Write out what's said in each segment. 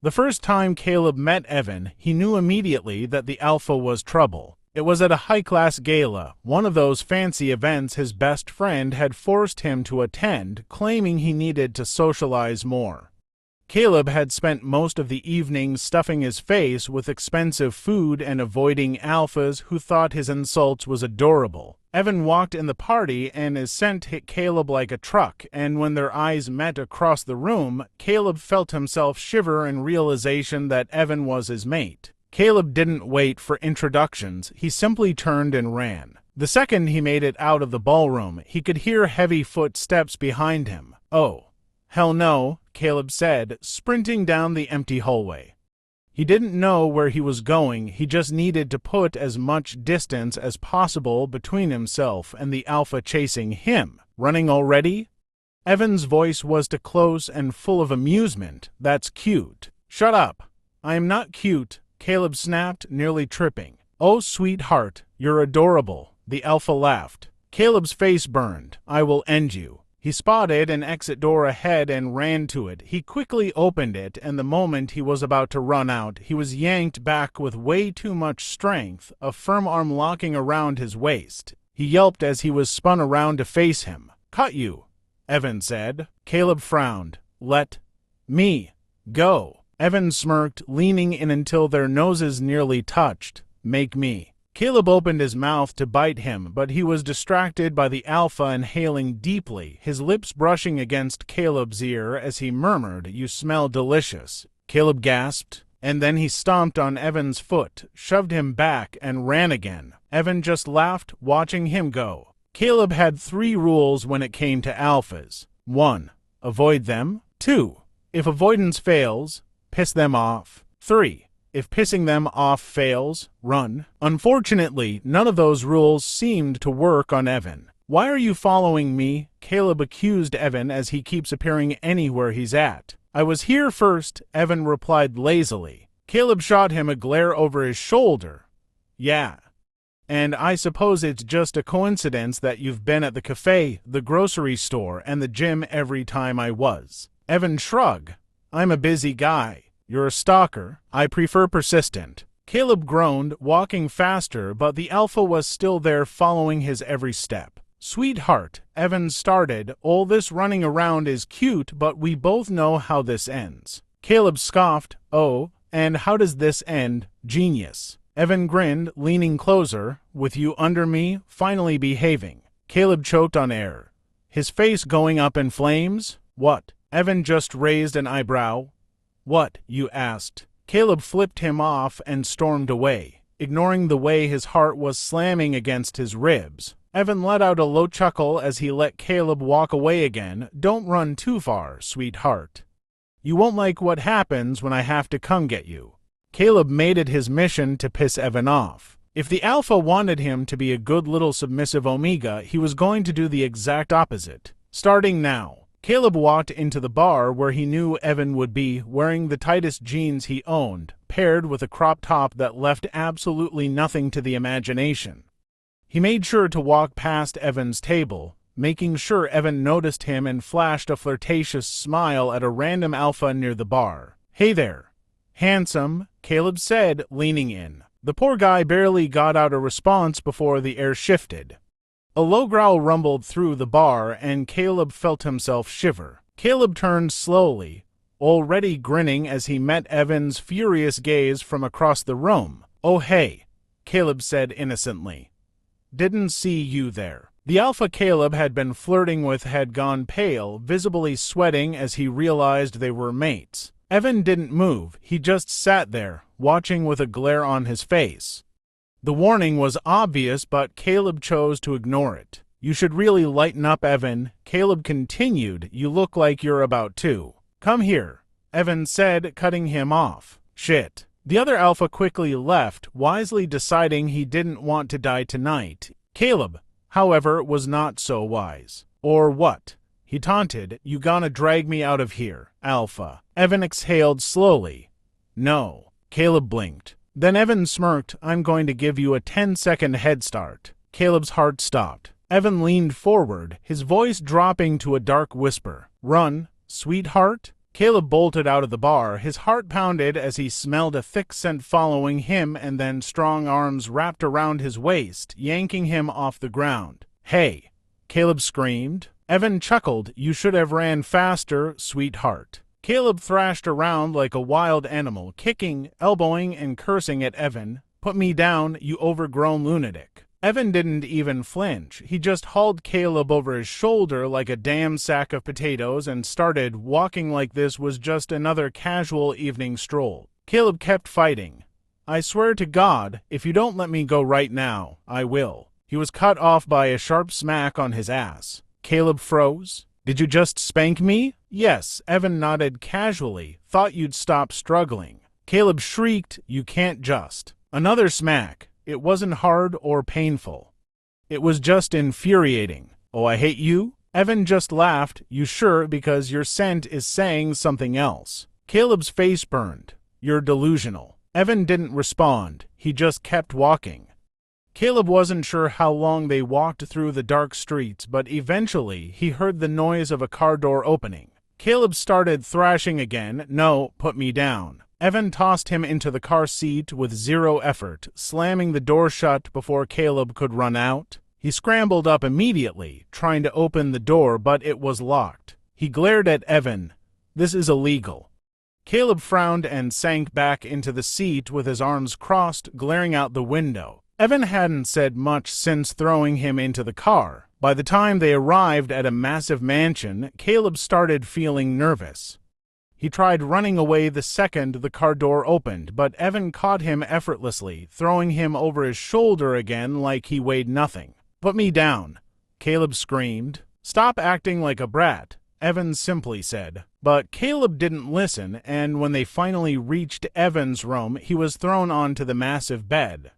The first time Caleb met Evan, he knew immediately that the alpha was trouble. It was at a high-class gala, one of those fancy events his best friend had forced him to attend, claiming he needed to socialize more. Caleb had spent most of the evening stuffing his face with expensive food and avoiding alphas who thought his insults was adorable. Evan walked in the party and his scent hit Caleb like a truck, and when their eyes met across the room, Caleb felt himself shiver in realization that Evan was his mate. Caleb didn't wait for introductions, he simply turned and ran. The second he made it out of the ballroom, he could hear heavy footsteps behind him. "Oh, hell no," Caleb said, sprinting down the empty hallway. He didn't know where he was going, he just needed to put as much distance as possible between himself and the alpha chasing him. "Running already?" Evan's voice was close and full of amusement. "That's cute." "Shut up. I am not cute," Caleb snapped, nearly tripping. "Oh, sweetheart, you're adorable," the alpha laughed. Caleb's face burned. "I will end you." He spotted an exit door ahead and ran to it. He quickly opened it, and the moment he was about to run out, he was yanked back with way too much strength, a firm arm locking around his waist. He yelped as he was spun around to face him. "Cut you," Evan said. Caleb frowned. "Let me go." Evan smirked, leaning in until their noses nearly touched. "Make me." Caleb opened his mouth to bite him, but he was distracted by the alpha inhaling deeply, his lips brushing against Caleb's ear as he murmured, "You smell delicious." Caleb gasped, and then he stomped on Evan's foot, shoved him back, and ran again. Evan just laughed, watching him go. Caleb had 3 rules when it came to alphas. 1. Avoid them. 2. If avoidance fails, piss them off. 3. If pissing them off fails, run. Unfortunately, none of those rules seemed to work on Evan. "Why are you following me?" Caleb accused Evan as he keeps appearing anywhere he's at. "I was here first," Evan replied lazily. Caleb shot him a glare over his shoulder. "Yeah. And I suppose it's just a coincidence that you've been at the cafe, the grocery store, and the gym every time I was." Evan shrugged. "I'm a busy guy. You're a stalker. I prefer persistent." Caleb groaned, walking faster, but the alpha was still there following his every step. "Sweetheart," Evan started, "all this running around is cute, but we both know how this ends." Caleb scoffed. "Oh, and how does this end? Genius." Evan grinned, leaning closer. "With you under me, finally behaving." Caleb choked on air, his face going up in flames. "What?" Evan just raised an eyebrow. "What?" you asked. Caleb flipped him off and stormed away, ignoring the way his heart was slamming against his ribs. Evan let out a low chuckle as he let Caleb walk away again. "Don't run too far, sweetheart. You won't like what happens when I have to come get you." Caleb made it his mission to piss Evan off. If the alpha wanted him to be a good little submissive omega, he was going to do the exact opposite. Starting now. Caleb walked into the bar where he knew Evan would be, wearing the tightest jeans he owned, paired with a crop top that left absolutely nothing to the imagination. He made sure to walk past Evan's table, making sure Evan noticed him and flashed a flirtatious smile at a random alpha near the bar. "Hey there, handsome," Caleb said, leaning in. The poor guy barely got out a response before the air shifted. A low growl rumbled through the bar, and Caleb felt himself shiver. Caleb turned slowly, already grinning as he met Evan's furious gaze from across the room. "Oh hey," Caleb said innocently. "Didn't see you there." The alpha Caleb had been flirting with had gone pale, visibly sweating as he realized they were mates. Evan didn't move, he just sat there, watching with a glare on his face. The warning was obvious, but Caleb chose to ignore it. "You should really lighten up, Evan," Caleb continued. "You look like you're about to." "Come here," Evan said, cutting him off. "Shit." The other alpha quickly left, wisely deciding he didn't want to die tonight. Caleb, however, was not so wise. "Or what?" he taunted. "You gonna drag me out of here, alpha?" Evan exhaled slowly. "No." Caleb blinked. Then Evan smirked. "I'm going to give you a 10-second head start." Caleb's heart stopped. Evan leaned forward, his voice dropping to a dark whisper. "Run, sweetheart?" Caleb bolted out of the bar. His heart pounded as he smelled a thick scent following him, and then strong arms wrapped around his waist, yanking him off the ground. "Hey!" Caleb screamed. Evan chuckled. "You should have ran faster, sweetheart." Caleb thrashed around like a wild animal, kicking, elbowing, and cursing at Evan. "Put me down, you overgrown lunatic." Evan didn't even flinch. He just hauled Caleb over his shoulder like a damn sack of potatoes and started walking like this was just another casual evening stroll. Caleb kept fighting. "I swear to God, if you don't let me go right now, I will." He was cut off by a sharp smack on his ass. Caleb froze. "Did you just spank me?" "Yes," Evan nodded casually. "Thought you'd stop struggling." Caleb shrieked, "You can't just." Another smack. It wasn't hard or painful. It was just infuriating. "Oh, I hate you?" Evan just laughed. "You sure? Because your scent is saying something else." Caleb's face burned. "You're delusional." Evan didn't respond. He just kept walking. Caleb wasn't sure how long they walked through the dark streets, but eventually he heard the noise of a car door opening. Caleb started thrashing again. "No, put me down." Evan tossed him into the car seat with zero effort, slamming the door shut before Caleb could run out. He scrambled up immediately, trying to open the door, but it was locked. He glared at Evan. "This is illegal." Caleb frowned and sank back into the seat with his arms crossed, glaring out the window. Evan hadn't said much since throwing him into the car. By the time they arrived at a massive mansion, Caleb started feeling nervous. He tried running away the second the car door opened, but Evan caught him effortlessly, throwing him over his shoulder again like he weighed nothing. "Put me down," Caleb screamed. "Stop acting like a brat," Evan simply said. But Caleb didn't listen, and when they finally reached Evan's room, he was thrown onto the massive bed.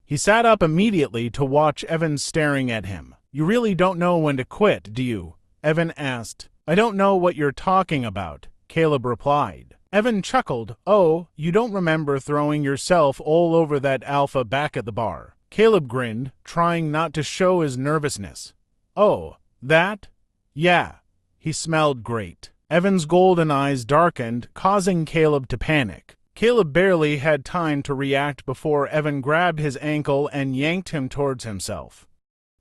He sat up immediately to watch Evan staring at him. "You really don't know when to quit, do you?" Evan asked. "I don't know what you're talking about," Caleb replied. Evan chuckled. "Oh, you don't remember throwing yourself all over that alpha back at the bar?" Caleb grinned, trying not to show his nervousness. "Oh, that? Yeah." He smelled great. Evan's golden eyes darkened, causing Caleb to panic. Caleb barely had time to react before Evan grabbed his ankle and yanked him towards himself.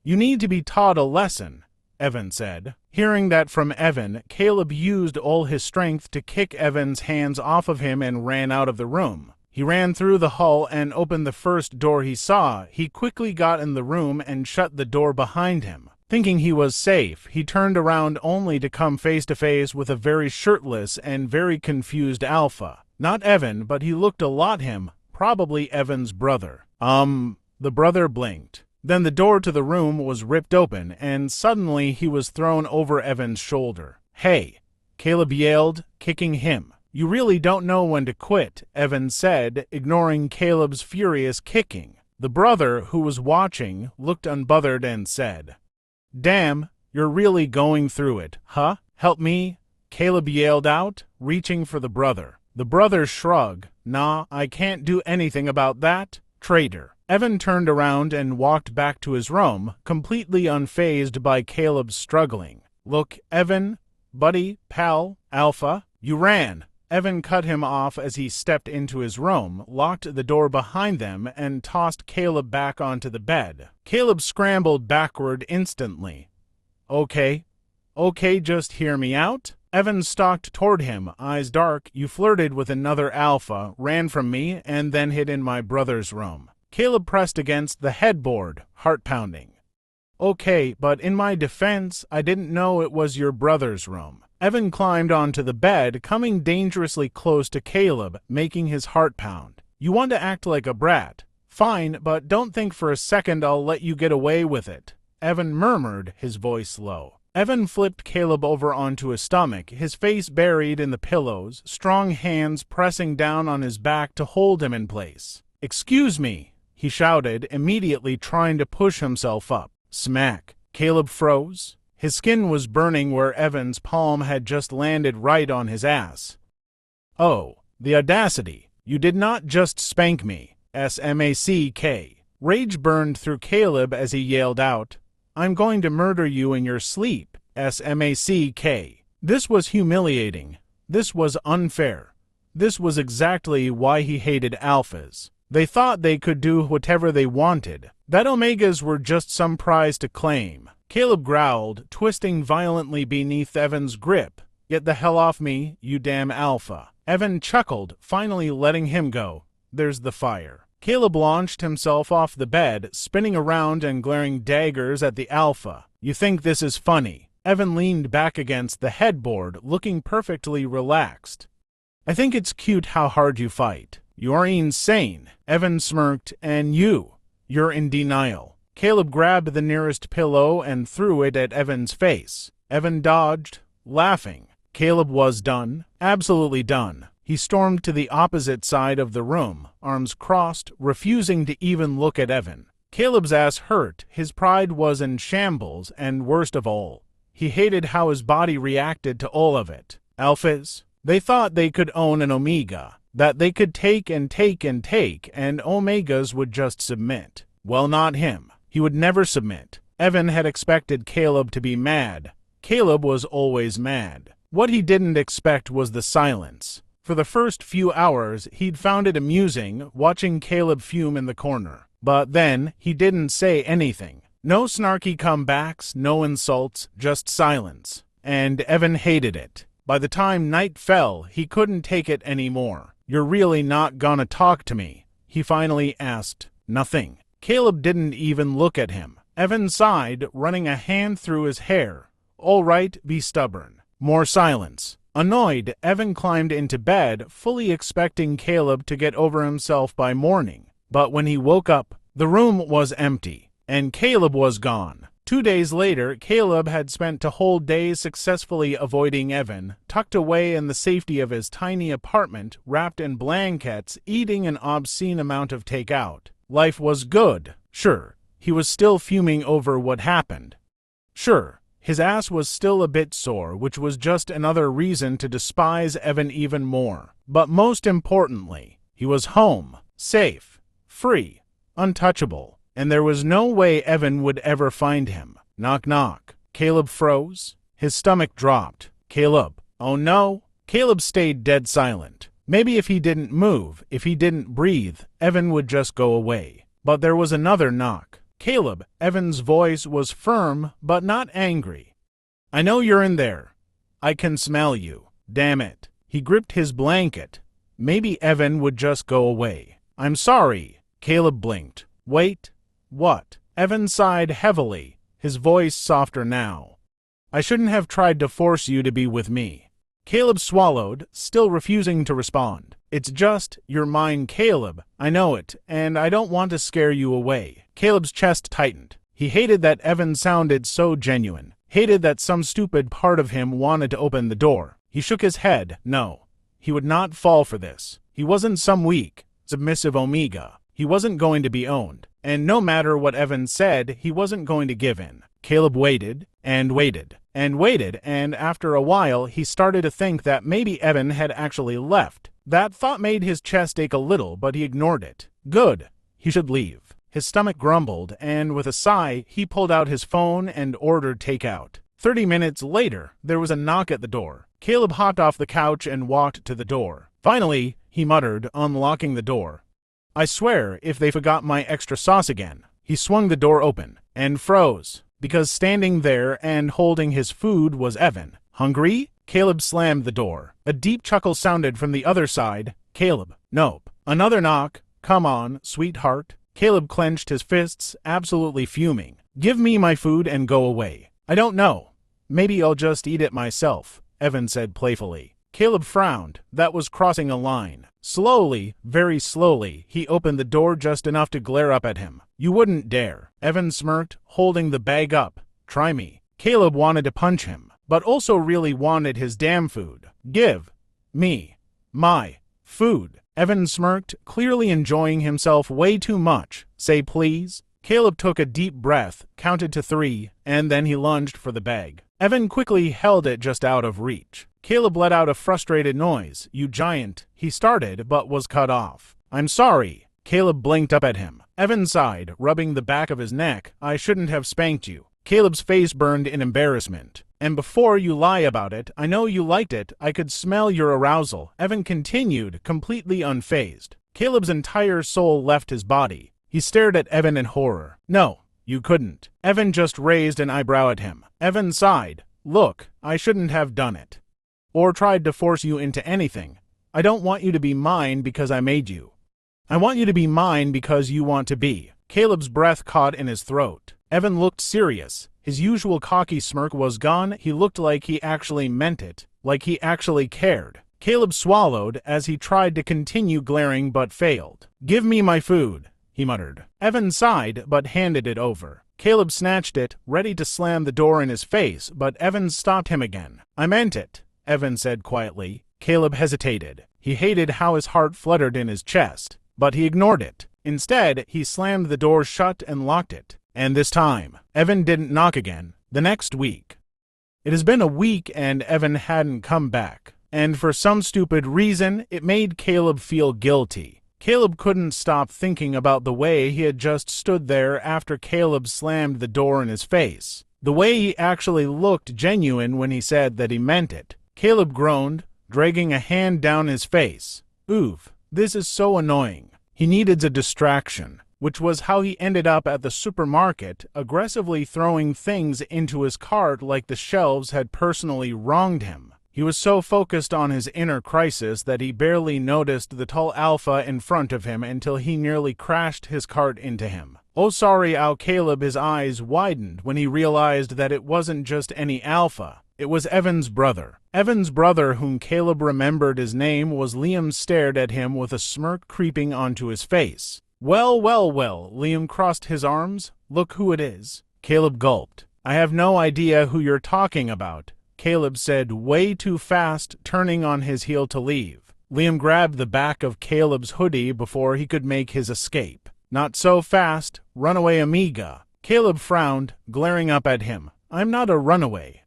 "You need to be taught a lesson," Evan said. Hearing that from Evan, Caleb used all his strength to kick Evan's hands off of him and ran out of the room. He ran through the hall and opened the first door he saw. He quickly got in the room and shut the door behind him. Thinking he was safe, he turned around only to come face to face with a very shirtless and very confused alpha. Not Evan, but he looked a lot him, probably Evan's brother. The brother blinked. Then the door to the room was ripped open, and suddenly he was thrown over Evan's shoulder. "Hey!" Caleb yelled, kicking him. "You really don't know when to quit," Evan said, ignoring Caleb's furious kicking. The brother, who was watching, looked unbothered and said, "Damn, you're really going through it, huh? Help me?" Caleb yelled out, reaching for the brother. The brother shrugged. "Nah, I can't do anything about that, traitor." Evan turned around and walked back to his room, completely unfazed by Caleb's struggling. "Look, Evan, buddy, pal, alpha, you ran." Evan cut him off as he stepped into his room, locked the door behind them, and tossed Caleb back onto the bed. Caleb scrambled backward instantly. Okay, just hear me out." Evan stalked toward him, eyes dark. "You flirted with another alpha, ran from me, and then hid in my brother's room." Caleb pressed against the headboard, heart pounding. "Okay, but in my defense, I didn't know it was your brother's room." Evan climbed onto the bed, coming dangerously close to Caleb, making his heart pound. "You want to act like a brat? Fine, but don't think for a second I'll let you get away with it," Evan murmured, his voice low. Evan flipped Caleb over onto his stomach, his face buried in the pillows, strong hands pressing down on his back to hold him in place. "Excuse me," he shouted, immediately trying to push himself up. Smack. Caleb froze. His skin was burning where Evan's palm had just landed right on his ass. "Oh, the audacity. You did not just spank me. Smack. Rage burned through Caleb as he yelled out, "I'm going to murder you in your sleep. Smack." This was humiliating. This was unfair. This was exactly why he hated alphas. They thought they could do whatever they wanted, that omegas were just some prize to claim. Caleb growled, twisting violently beneath Evan's grip. Get the hell off me, you damn alpha. Evan chuckled, finally letting him go. There's the fire. Caleb launched himself off the bed, spinning around and glaring daggers at the alpha. You think this is funny? Evan leaned back against the headboard, looking perfectly relaxed. I think it's cute how hard you fight. You're insane. Evan smirked, and you're in denial. Caleb grabbed the nearest pillow and threw it at Evan's face. Evan dodged, laughing. Caleb was done, absolutely done. He stormed to the opposite side of the room, arms crossed, refusing to even look at Evan. Caleb's ass hurt, his pride was in shambles, and worst of all, he hated how his body reacted to all of it. Alphas, they thought they could own an omega, that they could take and take and take, and omegas would just submit. Well, not him. He would never submit. Evan had expected Caleb to be mad. Caleb was always mad. What he didn't expect was the silence. For the first few hours, he'd found it amusing watching Caleb fume in the corner. But then, he didn't say anything. No snarky comebacks, no insults, just silence. And Evan hated it. By the time night fell, he couldn't take it anymore. You're really not gonna talk to me? He finally asked. Nothing. Caleb didn't even look at him. Evan sighed, running a hand through his hair. All right, be stubborn. More silence. Annoyed, Evan climbed into bed, fully expecting Caleb to get over himself by morning. But when he woke up, the room was empty, and Caleb was gone. 2 days later, Caleb had spent a whole day successfully avoiding Evan, tucked away in the safety of his tiny apartment, wrapped in blankets, eating an obscene amount of takeout. Life was good. Sure, he was still fuming over what happened. Sure, his ass was still a bit sore, which was just another reason to despise Evan even more. But most importantly, he was home, safe, free, untouchable, and there was no way Evan would ever find him. Knock knock. Caleb froze. His stomach dropped. Caleb. Oh no. Caleb stayed dead silent. Maybe if he didn't move, if he didn't breathe, Evan would just go away. But there was another knock. Caleb, Evan's voice was firm, but not angry. I know you're in there. I can smell you. Damn it. He gripped his blanket. Maybe Evan would just go away. I'm sorry. Caleb blinked. Wait. What? Evan sighed heavily, his voice softer now. I shouldn't have tried to force you to be with me. Caleb swallowed, still refusing to respond. It's just, you're mine, Caleb. I know it, and I don't want to scare you away. Caleb's chest tightened. He hated that Evan sounded so genuine. Hated that some stupid part of him wanted to open the door. He shook his head. No. He would not fall for this. He wasn't some weak, submissive omega. He wasn't going to be owned. And no matter what Evan said, he wasn't going to give in. Caleb waited, and waited, and waited, and after a while he started to think that maybe Evan had actually left. That thought made his chest ache a little, but he ignored it. Good. He should leave. His stomach grumbled, and with a sigh, he pulled out his phone and ordered takeout. 30 minutes later, there was a knock at the door. Caleb hopped off the couch and walked to the door. Finally, he muttered, unlocking the door. I swear, if they forgot my extra sauce again. He swung the door open, and froze, because standing there and holding his food was Evan. Hungry? Caleb slammed the door. A deep chuckle sounded from the other side. Caleb. Nope. Another knock. Come on, sweetheart. Caleb clenched his fists, absolutely fuming. Give me my food and go away. I don't know. Maybe I'll just eat it myself, Evan said playfully. Caleb frowned. That was crossing a line. Slowly, very slowly, he opened the door just enough to glare up at him. You wouldn't dare. Evan smirked, holding the bag up. Try me. Caleb wanted to punch him, but also really wanted his damn food. Give me my food. Evan smirked, clearly enjoying himself way too much. Say please. Caleb took a deep breath, counted to 3, and then he lunged for the bag. Evan quickly held it just out of reach. Caleb let out a frustrated noise. You giant. He started, but was cut off. I'm sorry. Caleb blinked up at him. Evan sighed, rubbing the back of his neck. I shouldn't have spanked you. Caleb's face burned in embarrassment. And before you lie about it, I know you liked it. I could smell your arousal, Evan continued, completely unfazed. Caleb's entire soul left his body. He stared at Evan in horror. No, you couldn't. Evan just raised an eyebrow at him. Evan sighed. Look, I shouldn't have done it. Or tried to force you into anything. I don't want you to be mine because I made you. I want you to be mine because you want to be. Caleb's breath caught in his throat. Evan looked serious. His usual cocky smirk was gone. He looked like he actually meant it, like he actually cared. Caleb swallowed as he tried to continue glaring but failed. Give me my food, he muttered. Evan sighed but handed it over. Caleb snatched it, ready to slam the door in his face, but Evan stopped him again. I meant it, Evan said quietly. Caleb hesitated. He hated how his heart fluttered in his chest, but he ignored it. Instead, he slammed the door shut and locked it. And this time, Evan didn't knock again. The next week. It has been a week and Evan hadn't come back. And for some stupid reason, it made Caleb feel guilty. Caleb couldn't stop thinking about the way he had just stood there after Caleb slammed the door in his face. The way he actually looked genuine when he said that he meant it. Caleb groaned, dragging a hand down his face. Oof, this is so annoying. He needed a distraction, which was how he ended up at the supermarket, aggressively throwing things into his cart like the shelves had personally wronged him. He was so focused on his inner crisis that he barely noticed the tall alpha in front of him until he nearly crashed his cart into him. Oh sorry, Caleb, his eyes widened when he realized that it wasn't just any alpha. It was Evan's brother. Evan's brother, whom Caleb remembered his name, was Liam, stared at him with a smirk creeping onto his face. Well, Liam crossed his arms. Look who it is. Caleb gulped. I have no idea who you're talking about, Caleb said way too fast, turning on his heel to leave. Liam grabbed the back of Caleb's hoodie before he could make his escape. Not so fast, runaway amiga. Caleb frowned, glaring up at him. I'm not a runaway.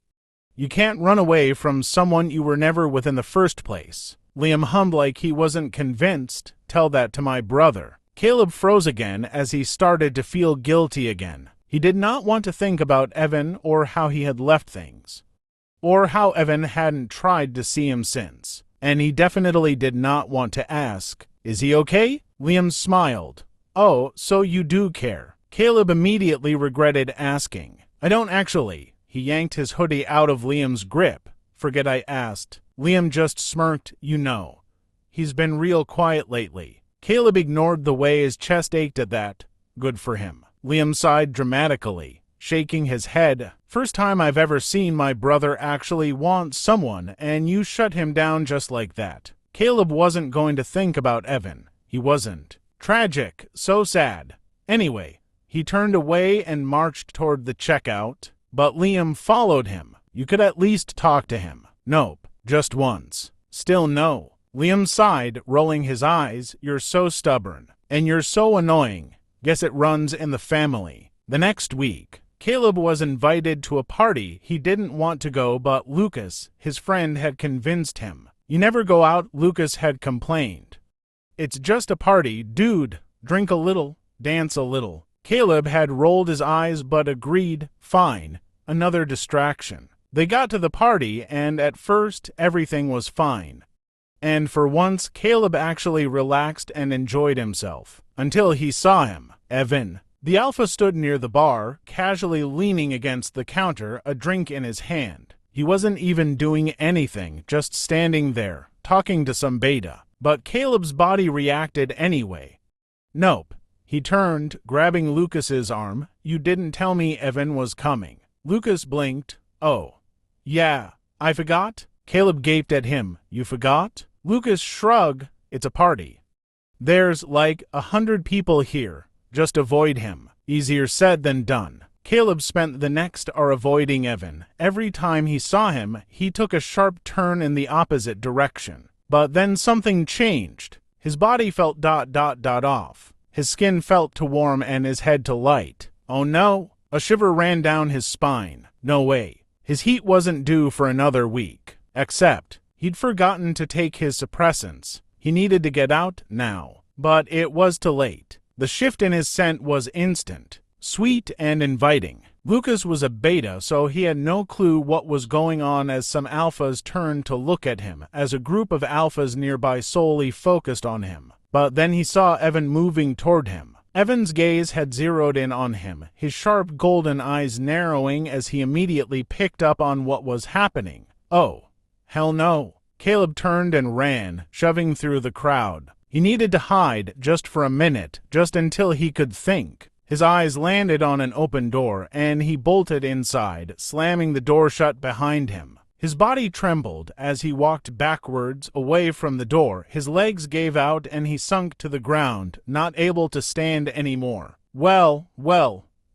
You can't run away from someone you were never with in the first place. Liam hummed like he wasn't convinced. Tell that to my brother. Caleb froze again as he started to feel guilty again. He did not want to think about Evan or how he had left things, or how Evan hadn't tried to see him since. And he definitely did not want to ask, is he okay? Liam smiled. Oh, so you do care. Caleb immediately regretted asking. I don't actually. He yanked his hoodie out of Liam's grip. Forget I asked. Liam just smirked, you know. He's been real quiet lately. Caleb ignored the way his chest ached at that. Good for him. Liam sighed dramatically, shaking his head. First time I've ever seen my brother actually want someone, and you shut him down just like that. Caleb wasn't going to think about Evan. He wasn't. Tragic. So sad. Anyway, he turned away and marched toward the checkout. But Liam followed him. You could at least talk to him. Nope, just once. Still no. Liam sighed, rolling his eyes. You're so stubborn. And you're so annoying. Guess it runs in the family. The next week, Caleb was invited to a party he didn't want to go, but Lucas, his friend, had convinced him. You never go out, Lucas had complained. It's just a party, dude. Drink a little, dance a little. Caleb had rolled his eyes but agreed, fine. Another distraction. They got to the party, and at first everything was fine. And for once, Caleb actually relaxed and enjoyed himself. Until he saw him, Evan. The alpha stood near the bar, casually leaning against the counter, a drink in his hand. He wasn't even doing anything, just standing there, talking to some beta. But Caleb's body reacted anyway. Nope. He turned, grabbing Lucas's arm. You didn't tell me Evan was coming. Lucas blinked. Oh. Yeah, I forgot? Caleb gaped at him. You forgot? Lucas shrugged. It's a party. There's like 100 people here. Just avoid him. Easier said than done. Caleb spent the next hour avoiding Evan. Every time he saw him, he took a sharp turn in the opposite direction. But then something changed. His body felt off. His skin felt to warm and his head to light. Oh no. A shiver ran down his spine. No way. His heat wasn't due for another week. Except, he'd forgotten to take his suppressants. He needed to get out now. But it was too late. The shift in his scent was instant, sweet and inviting. Lucas was a beta, so he had no clue what was going on as some alphas turned to look at him, as a group of alphas nearby solely focused on him. But then he saw Evan moving toward him. Evan's gaze had zeroed in on him, his sharp golden eyes narrowing as he immediately picked up on what was happening. Oh, hell no. Caleb turned and ran, shoving through the crowd. He needed to hide just for a minute, just until he could think. His eyes landed on an open door, and he bolted inside, slamming the door shut behind him. His body trembled as he walked backwards away from the door. His legs gave out and he sunk to the ground, not able to stand anymore. Well,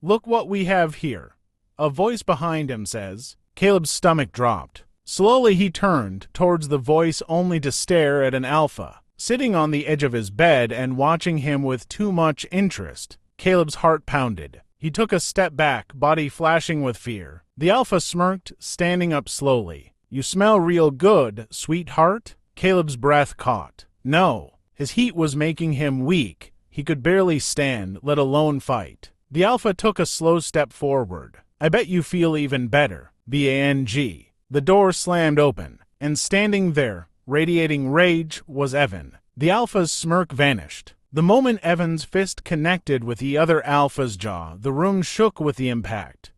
look what we have here. A voice behind him says. Caleb's stomach dropped. Slowly he turned towards the voice only to stare at an alpha, sitting on the edge of his bed and watching him with too much interest. Caleb's heart pounded. He took a step back, body flashing with fear. The alpha smirked, standing up slowly. You smell real good, sweetheart? Caleb's breath caught. No. His heat was making him weak. He could barely stand, let alone fight. The alpha took a slow step forward. I bet you feel even better. B-A-N-G. The door slammed open, and standing there, radiating rage, was Evan. The alpha's smirk vanished. The moment Evan's fist connected with the other alpha's jaw, the room shook with the impact.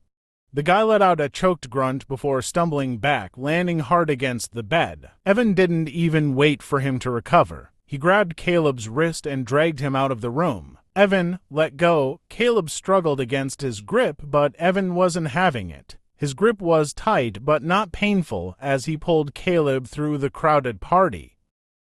The guy let out a choked grunt before stumbling back, landing hard against the bed. Evan didn't even wait for him to recover. He grabbed Caleb's wrist and dragged him out of the room. Evan let go. Caleb struggled against his grip, but Evan wasn't having it. His grip was tight but not painful as he pulled Caleb through the crowded party.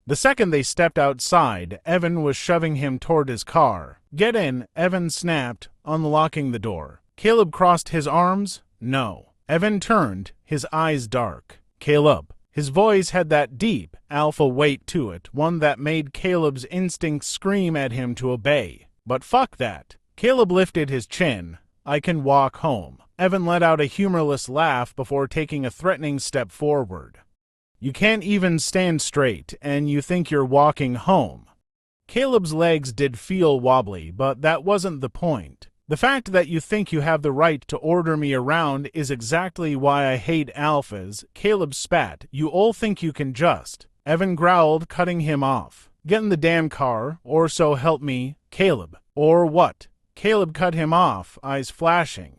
The second they stepped outside, Evan was shoving him toward his car. Get in, Evan snapped, unlocking the door. Caleb crossed his arms. No. Evan turned, his eyes dark. Caleb. His voice had that deep, alpha weight to it, one that made Caleb's instincts scream at him to obey. But fuck that. Caleb lifted his chin. I can walk home. Evan let out a humorless laugh before taking a threatening step forward. You can't even stand straight, and you think you're walking home. Caleb's legs did feel wobbly, but that wasn't the point. The fact that you think you have the right to order me around is exactly why I hate alphas. Caleb spat. You all think you can just. Evan growled, cutting him off. Get in the damn car, or so help me, Caleb. Or what? Caleb cut him off, eyes flashing.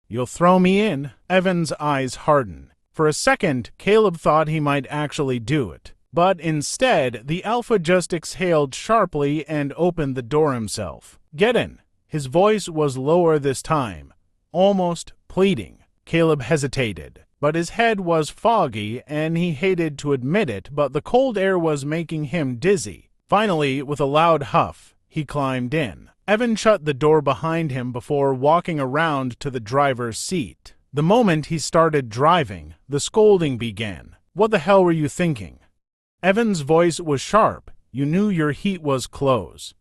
You'll throw me in? Evan's eyes hardened. For a second, Caleb thought he might actually do it. But instead, the alpha just exhaled sharply and opened the door himself. Get in. His voice was lower this time, almost pleading. Caleb hesitated, but his head was foggy and he hated to admit it, but the cold air was making him dizzy. Finally, with a loud huff, he climbed in. Evan shut the door behind him before walking around to the driver's seat. The moment he started driving, the scolding began. What the hell were you thinking? Evan's voice was sharp. You knew your heat was close.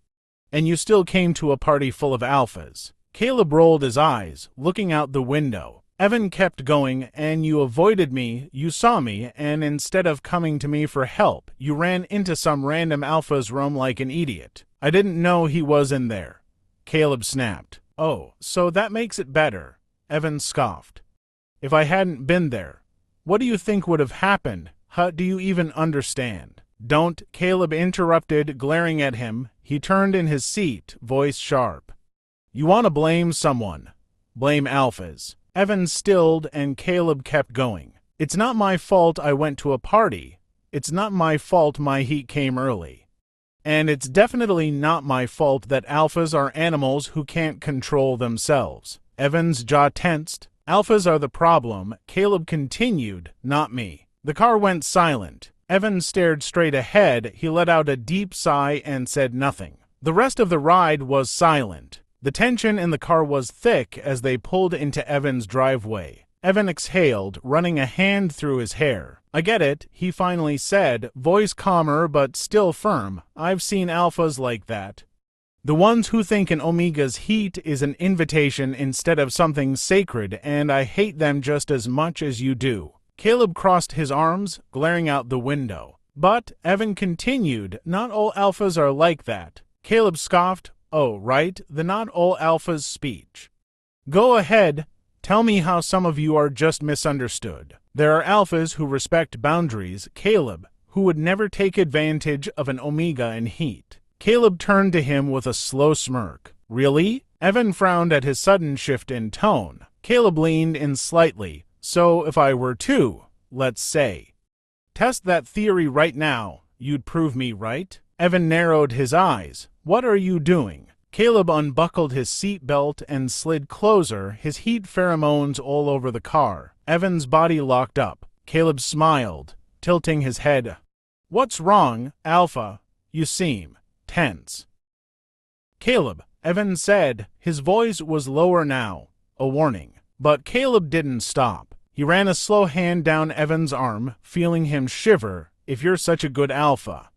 And you still came to a party full of alphas. Caleb rolled his eyes, looking out the window. Evan kept going, and you avoided me, you saw me, and instead of coming to me for help, you ran into some random alpha's room like an idiot. I didn't know he was in there. Caleb snapped. Oh, so that makes it better. Evan scoffed. If I hadn't been there, what do you think would have happened? Do you even understand? Don't, Caleb interrupted, glaring at him. He turned in his seat, voice sharp. You want to blame someone. Blame alphas. Evan stilled and Caleb kept going. It's not my fault I went to a party. It's not my fault my heat came early. And it's definitely not my fault that alphas are animals who can't control themselves. Evan's jaw tensed. Alphas are the problem, Caleb continued, not me. The car went silent. Evan stared straight ahead. He let out a deep sigh and said nothing. The rest of the ride was silent. The tension in the car was thick as they pulled into Evan's driveway. Evan exhaled, running a hand through his hair. I get it, he finally said, voice calmer but still firm. I've seen alphas like that. The ones who think an Omega's heat is an invitation instead of something sacred, and I hate them just as much as you do. Caleb crossed his arms, glaring out the window. But, Evan continued, not all alphas are like that. Caleb scoffed. Oh, right, the not all alphas speech. Go ahead. Tell me how some of you are just misunderstood. There are alphas who respect boundaries, Caleb, who would never take advantage of an omega in heat. Caleb turned to him with a slow smirk. Really? Evan frowned at his sudden shift in tone. Caleb leaned in slightly. So if I were to, let's say, test that theory right now, you'd prove me right? Evan narrowed his eyes. What are you doing? Caleb unbuckled his seat belt and slid closer, his heat pheromones all over the car. Evan's body locked up. Caleb smiled, tilting his head. What's wrong, Alpha? You seem tense. Caleb, Evan said. His voice was lower now, a warning. But Caleb didn't stop. He ran a slow hand down Evan's arm, feeling him shiver. If you're such a good alpha,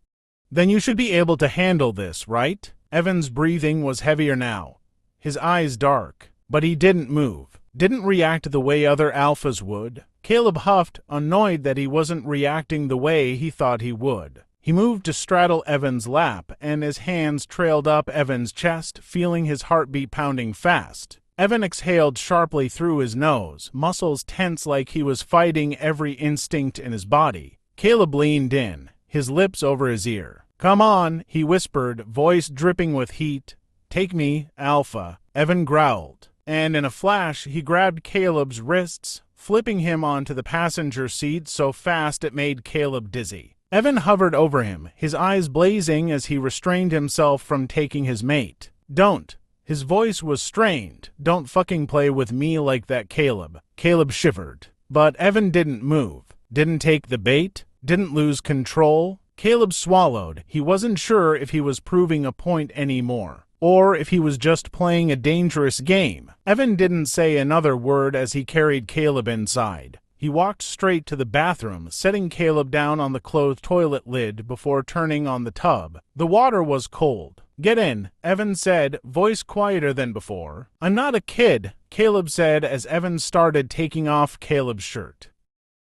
then you should be able to handle this, right? Evan's breathing was heavier now, his eyes dark, but he didn't move, didn't react the way other alphas would. Caleb huffed, annoyed that he wasn't reacting the way he thought he would. He moved to straddle Evan's lap, and his hands trailed up Evan's chest, feeling his heartbeat pounding fast. Evan exhaled sharply through his nose, muscles tense like he was fighting every instinct in his body. Caleb leaned in, his lips over his ear. Come on, he whispered, voice dripping with heat. Take me, Alpha, Evan growled. And in a flash, he grabbed Caleb's wrists, flipping him onto the passenger seat so fast it made Caleb dizzy. Evan hovered over him, his eyes blazing as he restrained himself from taking his mate. Don't. His voice was strained. Don't fucking play with me like that, Caleb. Caleb shivered. But Evan didn't move, didn't take the bait, didn't lose control. Caleb swallowed. He wasn't sure if he was proving a point anymore, or if he was just playing a dangerous game. Evan didn't say another word as he carried Caleb inside. He walked straight to the bathroom, setting Caleb down on the closed toilet lid before turning on the tub. The water was cold. Get in, Evan said, voice quieter than before. I'm not a kid, Caleb said as Evan started taking off Caleb's shirt.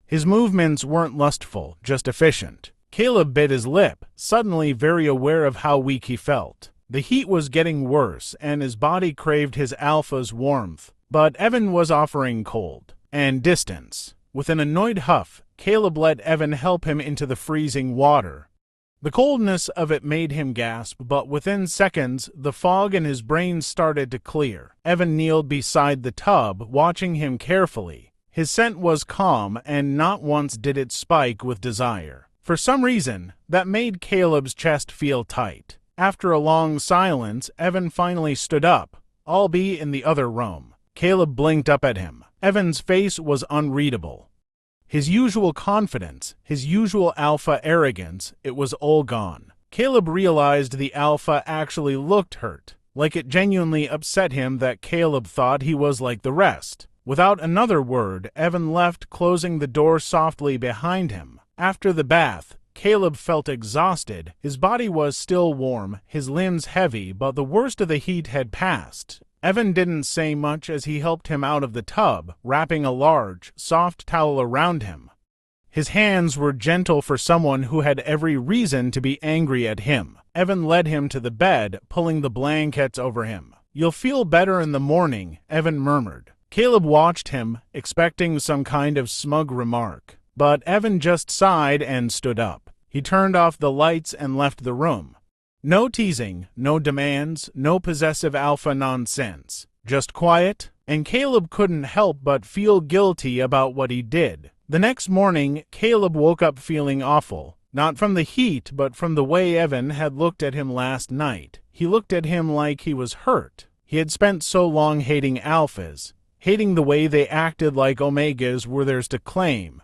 His movements weren't lustful, just efficient. Caleb bit his lip, suddenly very aware of how weak he felt. The heat was getting worse, and his body craved his alpha's warmth. But Evan was offering cold and distance. With an annoyed huff, Caleb let Evan help him into the freezing water. The coldness of it made him gasp, but within seconds, the fog in his brain started to clear. Evan kneeled beside the tub, watching him carefully. His scent was calm, and not once did it spike with desire. For some reason, that made Caleb's chest feel tight. After a long silence, Evan finally stood up. I'll be in the other room. Caleb blinked up at him. Evan's face was unreadable. His usual confidence, his usual alpha arrogance, it was all gone. Caleb realized the alpha actually looked hurt, like it genuinely upset him that Caleb thought he was like the rest. Without another word, Evan left, closing the door softly behind him. After the bath, Caleb felt exhausted. His body was still warm, his limbs heavy, but the worst of the heat had passed. Evan didn't say much as he helped him out of the tub, wrapping a large, soft towel around him. His hands were gentle for someone who had every reason to be angry at him. Evan led him to the bed, pulling the blankets over him. You'll feel better in the morning, Evan murmured. Caleb watched him, expecting some kind of smug remark. But Evan just sighed and stood up. He turned off the lights and left the room. No teasing, no demands, no possessive alpha nonsense. Just quiet, and Caleb couldn't help but feel guilty about what he did. The next morning, Caleb woke up feeling awful. Not from the heat, but from the way Evan had looked at him last night. He looked at him like he was hurt. He had spent so long hating alphas, hating the way they acted like omegas were theirs to claim,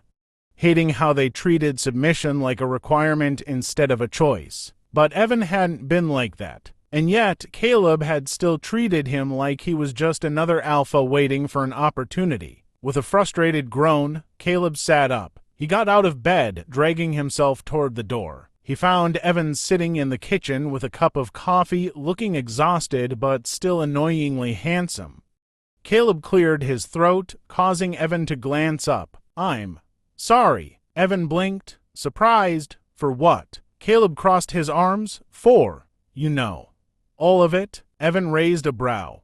hating how they treated submission like a requirement instead of a choice. But Evan hadn't been like that, and yet Caleb had still treated him like he was just another alpha waiting for an opportunity. With a frustrated groan, Caleb sat up. He got out of bed, dragging himself toward the door. He found Evan sitting in the kitchen with a cup of coffee, looking exhausted but still annoyingly handsome. Caleb cleared his throat, causing Evan to glance up. I'm sorry. Evan blinked, surprised. For what? Caleb crossed his arms. For, you know. All of it? Evan raised a brow.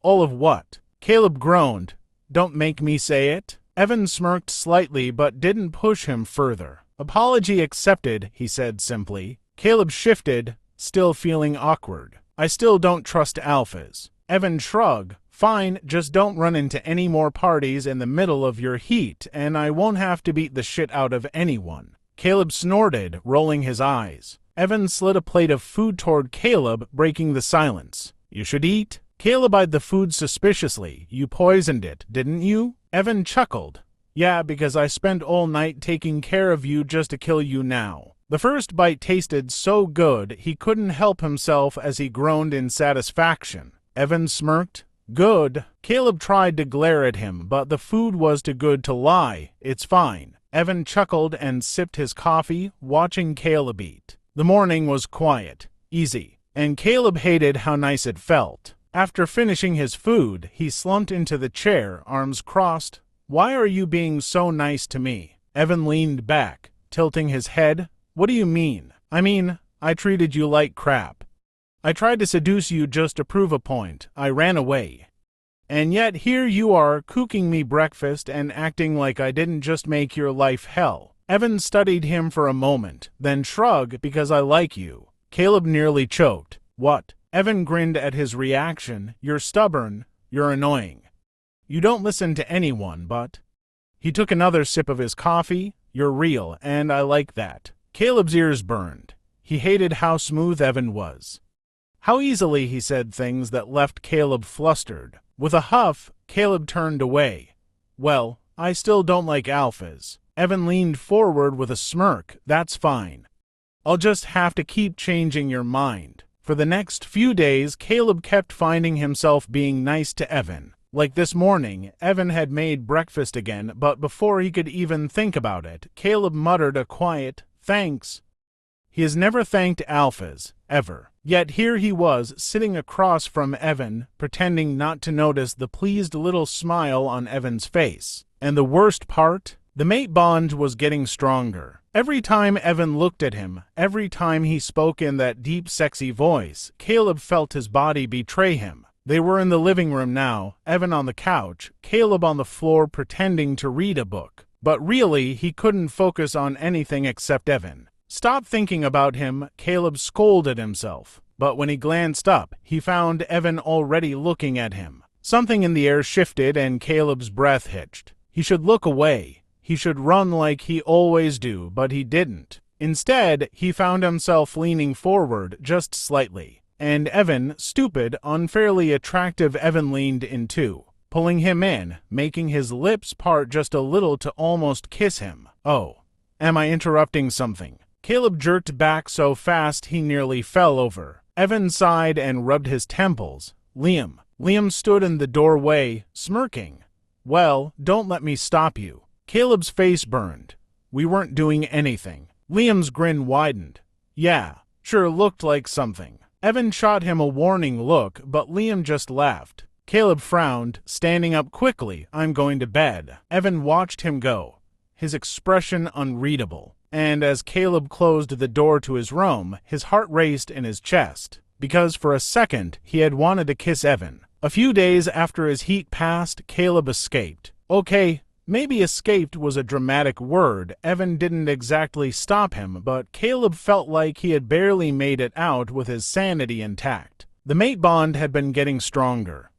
All of what? Caleb groaned. Don't make me say it. Evan smirked slightly but didn't push him further. Apology accepted, he said simply. Caleb shifted, still feeling awkward. I still don't trust alphas. Evan shrugged. Fine, just don't run into any more parties in the middle of your heat, and I won't have to beat the shit out of anyone. Caleb snorted, rolling his eyes. Evan slid a plate of food toward Caleb, breaking the silence. You should eat. Caleb eyed the food suspiciously. You poisoned it, didn't you? Evan chuckled. Yeah, because I spent all night taking care of you just to kill you now. The first bite tasted so good he couldn't help himself as he groaned in satisfaction. Evan smirked. Good. Caleb tried to glare at him, but the food was too good to lie. It's fine. Evan chuckled and sipped his coffee, watching Caleb eat. The morning was quiet, easy, and Caleb hated how nice it felt. After finishing his food, he slumped into the chair, arms crossed. Why are you being so nice to me? Evan leaned back, tilting his head. What do you mean? I mean, I treated you like crap. I tried to seduce you just to prove a point. I ran away. And yet here you are, cooking me breakfast and acting like I didn't just make your life hell. Evan studied him for a moment, then shrugged because I like you. Caleb nearly choked. What? Evan grinned at his reaction. You're stubborn. You're annoying. You don't listen to anyone, but... He took another sip of his coffee. You're real, and I like that. Caleb's ears burned. He hated how smooth Evan was. How easily he said things that left Caleb flustered. With a huff, Caleb turned away. Well, I still don't like alphas. Evan leaned forward with a smirk. That's fine. I'll just have to keep changing your mind. For the next few days, Caleb kept finding himself being nice to Evan. Like this morning, Evan had made breakfast again, but before he could even think about it, Caleb muttered a quiet, thanks. He has never thanked alphas, ever. Yet here he was, sitting across from Evan, pretending not to notice the pleased little smile on Evan's face. And the worst part? The mate bond was getting stronger. Every time Evan looked at him, every time he spoke in that deep, sexy voice, Caleb felt his body betray him. They were in the living room now, Evan on the couch, Caleb on the floor pretending to read a book. But really, he couldn't focus on anything except Evan. Stop thinking about him, Caleb scolded himself. But when he glanced up, he found Evan already looking at him. Something in the air shifted and Caleb's breath hitched. He should look away. He should run like he always do, but he didn't. Instead, he found himself leaning forward just slightly. And Evan, stupid, unfairly attractive Evan leaned in too, pulling him in, making his lips part just a little to almost kiss him. Oh, am I interrupting something? Caleb jerked back so fast he nearly fell over. Evan sighed and rubbed his temples. Liam. Liam stood in the doorway, smirking. Well, don't let me stop you. Caleb's face burned. We weren't doing anything. Liam's grin widened. Yeah, sure looked like something. Evan shot him a warning look, but Liam just laughed. Caleb frowned, standing up quickly. I'm going to bed. Evan watched him go, his expression unreadable. And as Caleb closed the door to his room, his heart raced in his chest, because for a second he had wanted to kiss Evan. A few days after his heat passed, Caleb escaped. Okay, maybe escaped was a dramatic word. Evan didn't exactly stop him, but Caleb felt like he had barely made it out with his sanity intact. The mate bond had been getting stronger.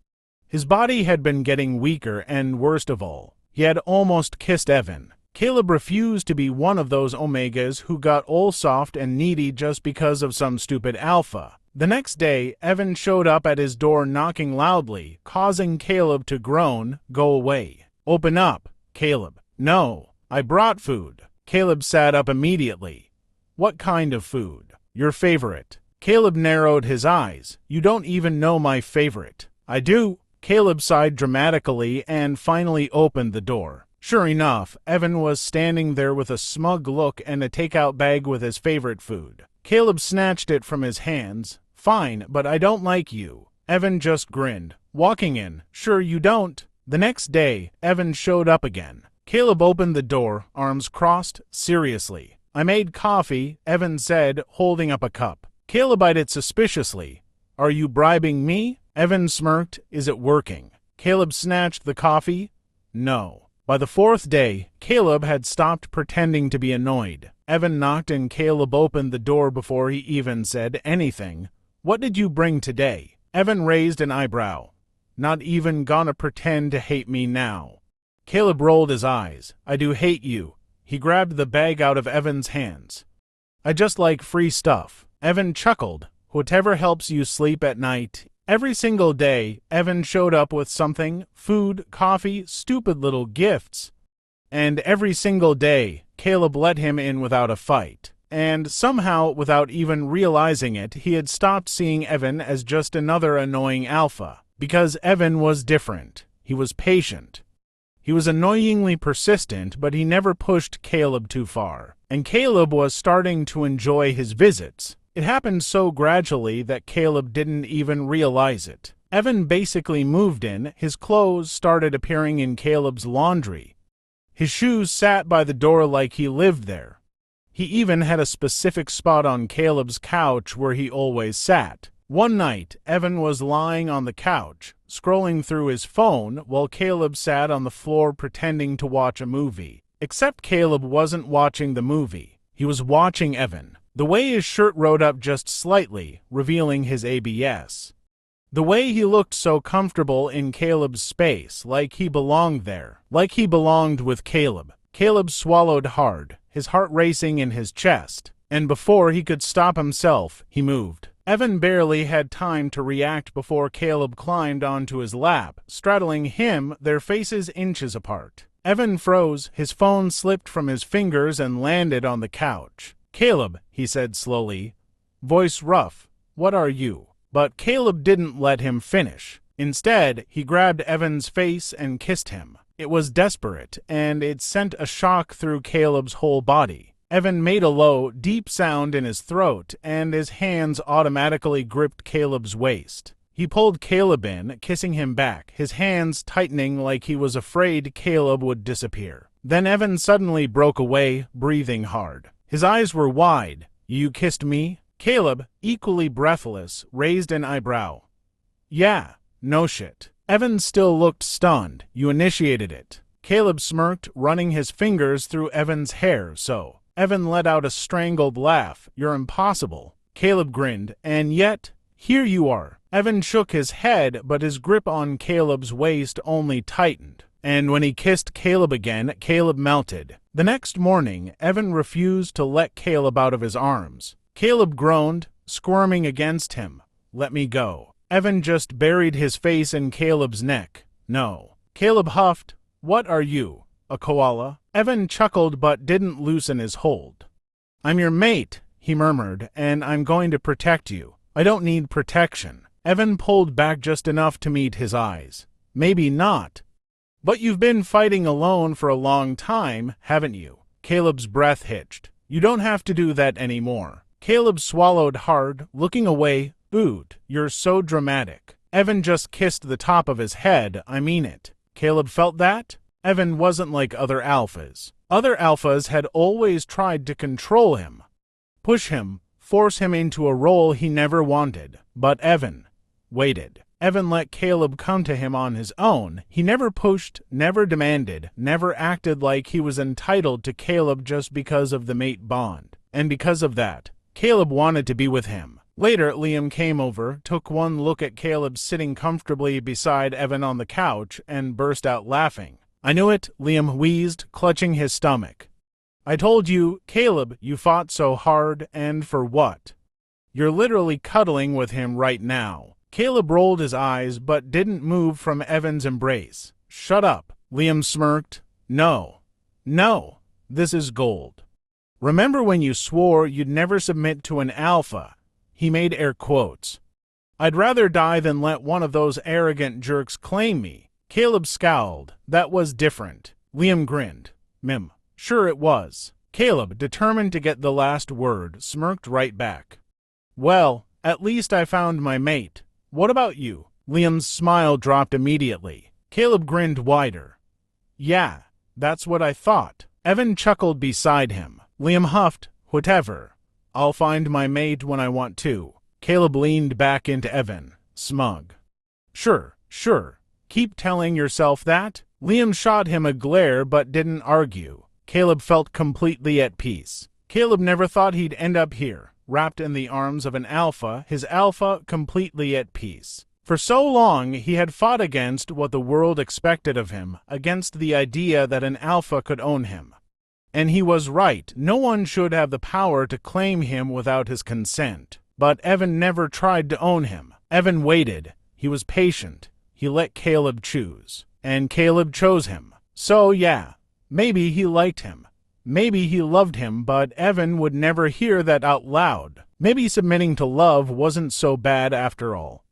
His body had been getting weaker, and worst of all, he had almost kissed Evan. Caleb refused to be one of those omegas who got all soft and needy just because of some stupid alpha. The next day, Evan showed up at his door knocking loudly, causing Caleb to groan, "Go away. Open up, Caleb." "No, I brought food." Caleb sat up immediately. "What kind of food?" "Your favorite." Caleb narrowed his eyes. "You don't even know my favorite." "I do." Caleb sighed dramatically and finally opened the door. Sure enough, Evan was standing there with a smug look and a takeout bag with his favorite food. Caleb snatched it from his hands. "Fine, but I don't like you." Evan just grinned, walking in. "Sure you don't." The next day, Evan showed up again. Caleb opened the door, arms crossed, seriously. "I made coffee," Evan said, holding up a cup. Caleb eyed it suspiciously. "Are you bribing me?" Evan smirked. "Is it working?" Caleb snatched the coffee. no. By the fourth day, Caleb had stopped pretending to be annoyed. Evan knocked and Caleb opened the door before he even said anything. What did you bring today? Evan raised an eyebrow. Not even gonna pretend to hate me now. Caleb rolled his eyes. I do hate you. He grabbed the bag out of Evan's hands. I just like free stuff. Evan chuckled. Whatever helps you sleep at night. Every single day, Evan showed up with something, food, coffee, stupid little gifts. And every single day, Caleb let him in without a fight. And somehow, without even realizing it, he had stopped seeing Evan as just another annoying alpha. Because Evan was different. He was patient. He was annoyingly persistent, but he never pushed Caleb too far. And Caleb was starting to enjoy his visits. It happened so gradually that Caleb didn't even realize it. Evan basically moved in. His clothes started appearing in Caleb's laundry. His shoes sat by the door like he lived there. He even had a specific spot on Caleb's couch where he always sat. One night, Evan was lying on the couch, scrolling through his phone, while Caleb sat on the floor pretending to watch a movie. Except Caleb wasn't watching the movie. He was watching Evan. The way his shirt rode up just slightly, revealing his ABS. The way he looked so comfortable in Caleb's space, like he belonged there. Like he belonged with Caleb. Caleb swallowed hard, his heart racing in his chest. And before he could stop himself, he moved. Evan barely had time to react before Caleb climbed onto his lap, straddling him, their faces inches apart. Evan froze, his phone slipped from his fingers and landed on the couch. Caleb, he said slowly, voice rough, what are you? But Caleb didn't let him finish. Instead, he grabbed Evan's face and kissed him. It was desperate, and it sent a shock through Caleb's whole body. Evan made a low, deep sound in his throat, and his hands automatically gripped Caleb's waist. He pulled Caleb in, kissing him back, his hands tightening like he was afraid Caleb would disappear. Then Evan suddenly broke away, breathing hard. His eyes were wide. You kissed me? Caleb, equally breathless, raised an eyebrow. Yeah, no shit. Evan still looked stunned. You initiated it. Caleb smirked, running his fingers through Evan's hair, so. Evan let out a strangled laugh. You're impossible. Caleb grinned, and yet, here you are. Evan shook his head, but his grip on Caleb's waist only tightened. And when he kissed Caleb again, Caleb melted. The next morning, Evan refused to let Caleb out of his arms. Caleb groaned, squirming against him. Let me go. Evan just buried his face in Caleb's neck. No. Caleb huffed. What are you, a koala? Evan chuckled but didn't loosen his hold. I'm your mate, he murmured, and I'm going to protect you. I don't need protection. Evan pulled back just enough to meet his eyes. Maybe not. But you've been fighting alone for a long time, haven't you? Caleb's breath hitched. You don't have to do that anymore. Caleb swallowed hard, looking away. Booed. You're so dramatic. Evan just kissed the top of his head, I mean it. Caleb felt that? Evan wasn't like other alphas. Other alphas had always tried to control him, push him, force him into a role he never wanted. But Evan waited. Evan let Caleb come to him on his own. He never pushed, never demanded, never acted like he was entitled to Caleb just because of the mate bond. And because of that, Caleb wanted to be with him. Later, Liam came over, took one look at Caleb sitting comfortably beside Evan on the couch, and burst out laughing. I knew it, Liam wheezed, clutching his stomach. I told you, Caleb, you fought so hard, and for what? You're literally cuddling with him right now. Caleb rolled his eyes, but didn't move from Evan's embrace. Shut up, Liam smirked. No. No. This is gold. Remember when you swore you'd never submit to an alpha? He made air quotes. I'd rather die than let one of those arrogant jerks claim me. Caleb scowled. That was different. Liam grinned. Sure it was. Caleb, determined to get the last word, smirked right back. Well, at least I found my mate. What about you? Liam's smile dropped immediately. Caleb grinned wider. Yeah, that's what I thought. Evan chuckled beside him. Liam huffed. Whatever. I'll find my mate when I want to. Caleb leaned back into Evan, smug. Sure. Keep telling yourself that. Liam shot him a glare but didn't argue. Caleb felt completely at peace. Caleb never thought he'd end up here, wrapped in the arms of an alpha, his alpha completely at peace. For so long, he had fought against what the world expected of him, against the idea that an alpha could own him. And he was right. No one should have the power to claim him without his consent. But Evan never tried to own him. Evan waited. He was patient. He let Caleb choose. And Caleb chose him. So yeah, maybe he liked him. Maybe he loved him, but Evan would never hear that out loud. Maybe submitting to love wasn't so bad after all.